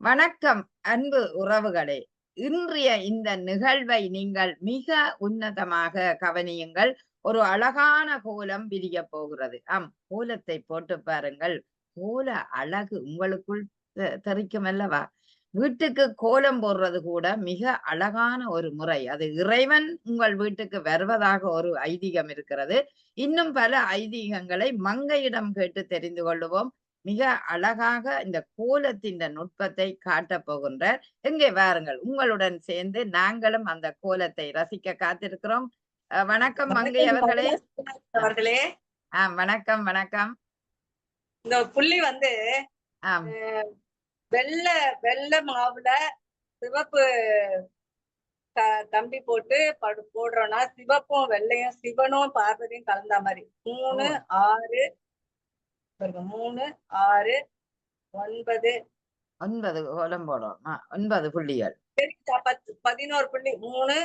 வணக்கம் அன்பு உறவுகளே. இன்றைய இந்த நிகழ்வை நீங்கள் மிக உன்னதமாக கவனியுங்கள். ஒரு அழகான கோலம் விரியப் போகிறது. கோலத்தை போட்டு பாருங்கள். கோல அழகு உங்களுக்குள் தெரிக்கும் அல்லவா? வீட்டுக்கு கோலம் போடுறது கூட மிக அழகான ஒரு முறை. அது இறைவன் உங்கள் வீட்டுக்கு வருவதாக ஒரு ஐதீகம் இருக்கிறது. இன்னும் பல ஐதீகங்களை மங்கையிடம் கேட்டு தெரிந்து கொள்ளுவோம். மிக அழகாக இந்த கோலத்தின் நுட்பத்தை காட்டப் போகின்றார். எங்கே வாருங்கள், உங்களுடன் சேர்ந்து நாங்களும் அந்த கோலத்தை ரசிக்க காத்திருக்கிறோம். வணக்கம் மங்கை அவர்களே. அவர்களே வணக்கம் வணக்கம். இந்த புள்ளி வந்து ஆம் வெள்ளை வெள்ளை மாவுல சிவப்பு கம்பி போட்டு போடுறோம்னா சிவப்பும் வெள்ளையும் சிவனும் பார்வதியும் கலந்த மாதிரி 3 6 3 6 9 9 கோலம் போடும். 9 புள்ளிகள். 11 புள்ளி 3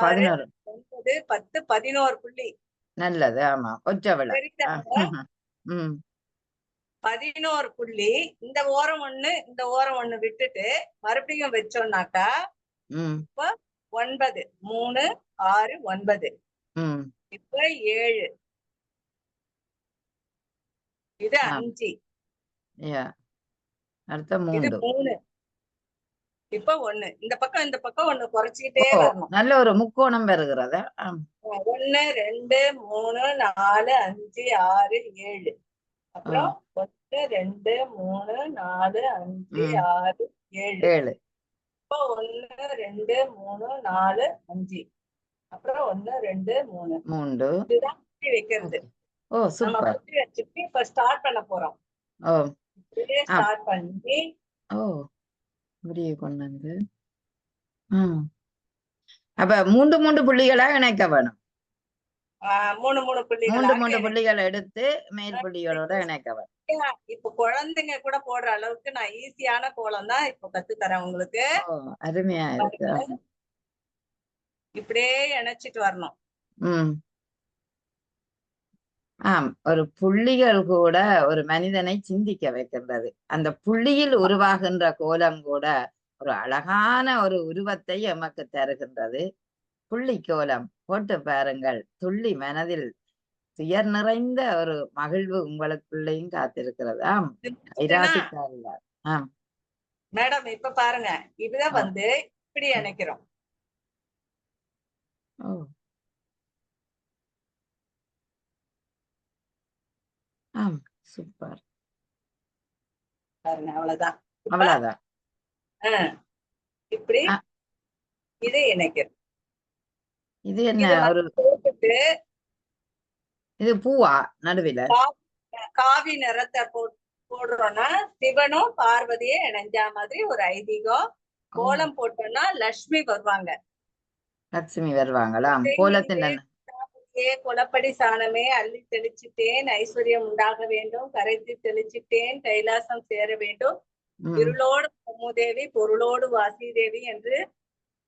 11 9 10 11 புள்ளி. நல்லது. ஆமா, ஒற்றை விளை. 11 புள்ளி இந்த ஓரம் ஒண்ணு இந்த ஓரம் ஒண்ணு விட்டுட்டு மறுபடியும் வச்சோம்னாக்கா இப்ப 9 3 6 9 இப்ப 7 இது 5 அடுத்த 3 இப்ப 1 இந்த பக்கம் 1 குறைச்சிக்கிட்டே வரணும். நல்ல ஒரு முக்கோணம் வருகிறது. 1 2 3 4 5 6 7 அப்புறம் 1 2 3 4 5 6 7 இப்போ 1 2 3 4 5 அப்புறம் 1 2 3 இதுதான் புள்ளி வைக்கிறது. நம்ம புள்ளி வச்சுட்டு இப்ப ஸ்டார்ட் பண்ண போறோம். ஸ்டார்ட் பண்ணி முடிய கொண்டு வந்து அப்ப 3 புள்ளிகளா இணைக்க வேணும். 3 புள்ளிகள் எடுத்து மேல் புள்ளிகளோட இணைக்க வேணும். இப்ப குழந்தைங்க கூட போடுற அளவுக்கு நான் ஈஸியான கோலம் தான் இப்ப கத்து தரேன் உங்களுக்கு. அருமையா இருக்கு. இப்படியே இணைச்சிட்டு வரணும். ஒரு புள்ளிகள் கூட ஒரு மனிதனை சிந்திக்க வைக்கின்றது. அந்த புள்ளியில் உருவாகின்ற கோலம் கூட ஒரு அழகான ஒரு உருவத்தை எமக்கு தருகின்றது. புள்ளி கோலம் போட்டு பாருங்கள். துள்ளி மனதில் துயர் நிறைந்த ஒரு மகிழ்வு உங்களுக்குள்ளேயும் காத்திருக்கிறது. மேடம் இப்ப பாருங்க, இதுதான் வந்து இப்படி இணைக்கிறோம். சூப்பர். பாருங்க, அவ்வளவுதான். இப்படி இது இணைக்கிறோம். இது என்ன ஒரு இது பூவா நடுவில காவி நிறத்தை போடுறோம்னா சிவனும் பார்வதியே இணைஞ்சா மாதிரி ஒரு ஐதீகம். கோலம் போட்டோம்னா லட்சுமி வருவாங்க. லட்சுமி வருவாங்களா? கோலத்தின் குலப்படி சாணமே அள்ளி தெளிச்சிட்டேன், ஐஸ்வர்யம் உண்டாக வேண்டும், கரைத்து தெளிச்சிட்டேன், கைலாசம் சேர வேண்டும், இருளோடு மூதேவி பொருளோடு வாசிதேவி என்று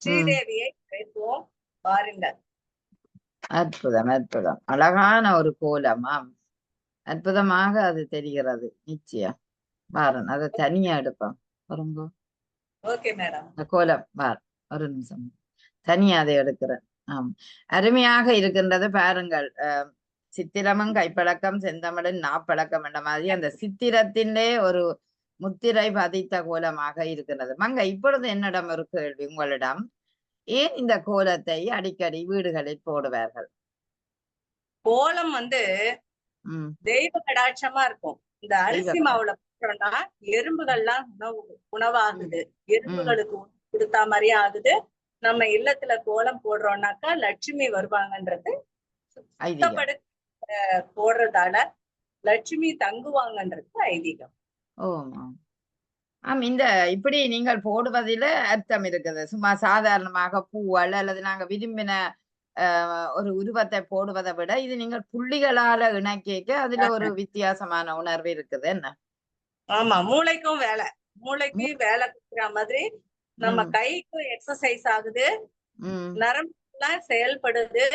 ஸ்ரீதேவியை அழைப்போம் பாருங்கள். அற்புதம் அற்புதம். அழகான ஒரு கோலமாம். அற்புதமாக அது தெரிகிறது. நிச்சயம் பாருங்க, அதை தனியா எடுப்போம். Okay madam. கோலம் பார், ஒரு நிமிஷம் தனியா அதை எடுக்கிறேன். அருமையாக இருக்கின்றது பாருங்கள். சித்திரமும் கைப்பழக்கம் செந்தமிழின் நாப்பழக்கம் என்ற மாதிரி அந்த சித்திரத்திலே ஒரு முத்திரை பதித்த கோலமாக இருக்கின்றது. மங்க, இப்பொழுது என்னிடம் ஒரு கேள்வி உங்களிடம். ஏன் இந்த கோலத்தை அடிக்கடி வீடுகளில் போடுவார்கள்? கோலம் வந்து தெய்வ கடாட்சமா இருக்கும். இந்த அரிசி மாவுல போட்டோம்னா எறும்புகள்லாம் உணவாகுது, எறும்புகளுக்கு கொடுத்தா மாதிரி ஆகுது. நம்ம இல்லத்துல கோலம் போடுறோம்னாக்கா லட்சுமி வருவாங்கன்றது போடுறதால லட்சுமி தங்குவாங்கன்றது ஐதீகம். இந்த இப்படி நீங்கள் போடுவதில அர்த்தம் இருக்குது. சும்மா சாதாரணமாக பூவல் அல்லது நாங்க விரும்பின ஒரு உருவத்தை போடுவதை விட இது நீங்கள் புள்ளிகளால இணைக்க அதுல ஒரு வித்தியாசமான உணர்வு இருக்குது. என்ன? ஆமா, மூளைக்கும் வேலை, மூளைக்கு வேலை கொடுக்குற மாதிரி நம்ம கைக்கும் எக்ஸசைஸ் ஆகுது, நரம்புலாம் செயல்படுது.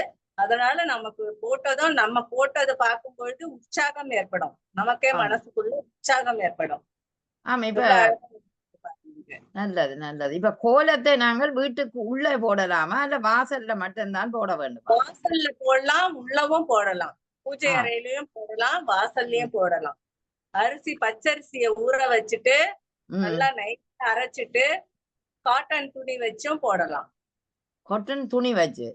அதனால நமக்கு போட்டதும் நம்ம போட்டது பார்க்கும் பொழுது உற்சாகம் ஏற்படும், நமக்கே மனசுக்குள்ள உற்சாகம் ஏற்படும். இருக்கு. நல்லது நல்லது. இப்ப கோலத்தை நாங்கள் வீட்டுக்கு உள்ளே போடலாமா இல்ல வாசல்ல மட்டும்தான் போட வேண்டுமா? வாசல்ல போடலாம், உள்ளவும் போடலாம். பூஜை ஆ. அறையிலயும் போடலாம், வாசல்லயும் ம். போடலாம். அரிசி பச்சரிசிய ஊற வச்சுட்டு ம். நல்லா நைட்டா அரைச்சிட்டு காட்டன் துணி வச்சும் போடலாம். கொட்டன் துணி வச்சு.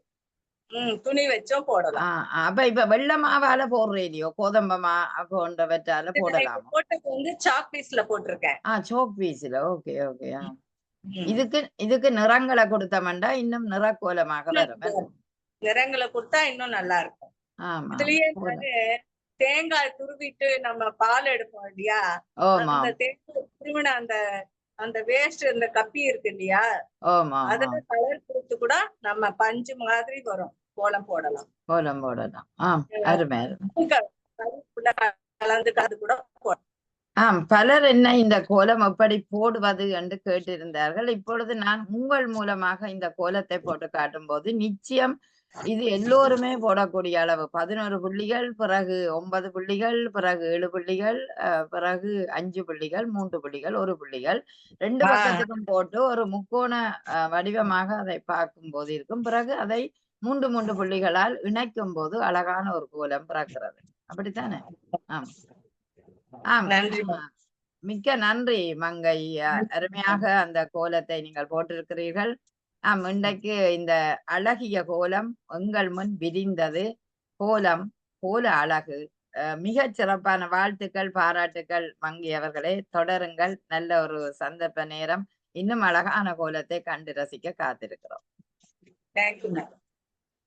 துணி வச்சும் போடலாம். அப்ப இப்ப வெள்ள மாவால போடுறீங்களோ கோதம்பமா போன்றவற்றால இது நான் இப்ப போடலாமா? போட்டது சாக் பீஸ்ல போட்டிருக்கேன். சோக் பீஸ்ல. Okay okay. ம். இதுக்கு நிறங்களை கொடுத்தோம்னா இன்னும் நிறக்கோலமாக வரும். நிறங்களை கொடுத்தா இன்னும் நல்லா இருக்கும். ஆமா இதுலயே கோலம். தேங்காய் துருவிட்டு நம்ம பால் எடுப்போம் இல்லையா, ஆமா அந்த தேங்காய் துருவின அந்த அந்த வேஸ்ட் இந்த கப்பி இருக்கு இல்லையா, ஆமா அதுல கலர் கொடுத்து கூட நம்ம பஞ்சு மாதிரி வரும், கோலம் போடலாம். கோலம் போடலாம். அருமை அருமை. கலந்து அது கூட போடலாம். பலர் என்ன இந்த கோலம் எப்படி போடுவது என்று கேட்டிருந்தார்கள். இப்பொழுது நான் உங்கள் மூலமாக இந்த கோலத்தை போட்டு காட்டும் போது நிச்சயம் இது எல்லோருமே போடக்கூடிய அளவு 11 புள்ளிகள், பிறகு 9 புள்ளிகள், பிறகு 7 புள்ளிகள், பிறகு 5 புள்ளிகள், 3 புள்ளிகள், 1 புள்ளிகள் 2 பக்கத்துக்கும் போட்டு ஒரு முக்கோண வடிவமாக அதை பார்க்கும் போது இருக்கும். பிறகு அதை 3 புள்ளிகளால் இணைக்கும் போது அழகான ஒரு கோலம் பிறக்கிறது. அப்படித்தானே? நன்றி. மிக்க நன்றி மங்கை. அருமையாக அந்த கோலத்தை நீங்கள் போட்டிருக்கிறீர்கள். இன்றைக்கு இந்த அழகிய கோலம் எங்கள் முன் விரிந்தது. கோலம் கோல அழகு மிகச் சிறப்பான வாழ்த்துக்கள், பாராட்டுக்கள் மங்கை அவர்களே. தொடருங்கள். நல்ல ஒரு சந்தர்ப்ப நேரம். இன்னும் அழகான கோலத்தை கண்டு ரசிக்க காத்திருக்கிறோம். தேங்க்யூ.